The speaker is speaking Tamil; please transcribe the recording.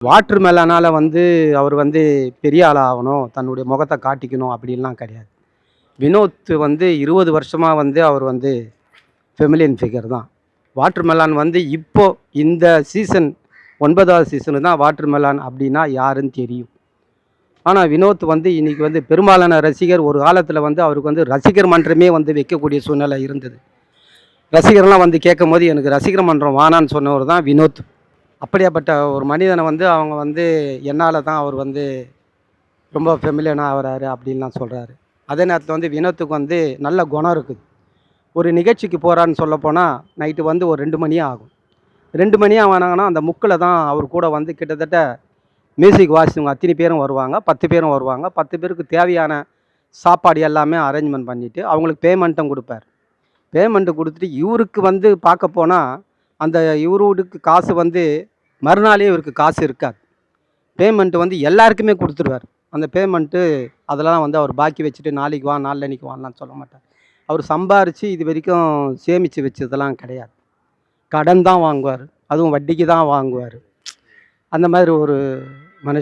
வாட்டர் மெலனால் வந்து அவர் வந்து பெரிய ஆள் ஆகணும், தன்னுடைய முகத்தை காட்டிக்கணும் அப்படின்லாம் கிடையாது. வினோத் வந்து 20 வருஷமாக வந்து அவர் வந்து ஃபெமிலியன் ஃபிகர் தான். வாட்டர் மெலான் வந்து இப்போ இந்த சீசன் 9வது சீசனு தான் வாட்டர் மெலான் அப்படின்னா யாருன்னு தெரியும். ஆனால் வினோத் வந்து இன்றைக்கி வந்து பெரும்பாலான ரசிகர் ஒரு காலத்தில் வந்து அவருக்கு வந்து ரசிகர் மன்றமே வந்து வைக்கக்கூடிய சூழ்நிலை இருந்தது. ரசிகர்லாம் வந்து கேட்கும்போது எனக்கு ரசிகர் மன்றம் வானான்னு சொன்னவர் தான் வினோத். அப்படியாப்பட்ட ஒரு மனிதனை வந்து அவங்க வந்து என்னால் தான் அவர் வந்து ரொம்ப ஃபெமிலியனாக ஆகிறாரு அப்படின்லாம் சொல்கிறாரு. அதே நேரத்தில் வந்து வினோத்துக்கு வந்து நல்ல குணம் இருக்குது. ஒரு நிகழ்ச்சிக்கு போகிறான்னு சொல்லப்போனால் நைட்டு வந்து ஒரு 2 மணி ஆகும். 2 மணி ஆனாங்கன்னா அந்த முக்கில் தான் அவர் கூட வந்து கிட்டத்தட்ட மியூசிக் வாசிச்சவங்க அத்தனை பேரும் வருவாங்க. 10 பேரும் வருவாங்க. 10 பேருக்கு தேவையான சாப்பாடு எல்லாமே அரேஞ்ச்மெண்ட் பண்ணிவிட்டு அவங்களுக்கு பேமெண்ட்டும் கொடுப்பார். பேமெண்ட்டு கொடுத்துட்டு இவருக்கு வந்து பார்க்க போனால் அந்த இவருக்கு காசு வந்து மறுநாளே இவருக்கு காசு இருக்காது. பேமெண்ட்டு வந்து எல்லாருக்குமே கொடுத்துருவார். அந்த பேமெண்ட்டு அதெல்லாம் வந்து அவர் பாக்கி வச்சுட்டு நாளைக்கு வா நாளன்னைக்கு வான்லாம் சொல்ல மாட்டார். அவர் சம்பாரித்து இது வரைக்கும் சேமித்து வச்சதெல்லாம் கிடையாது. கடன் தான் வாங்குவார். அதுவும் வட்டிக்கு தான் வாங்குவார். அந்த மாதிரி ஒரு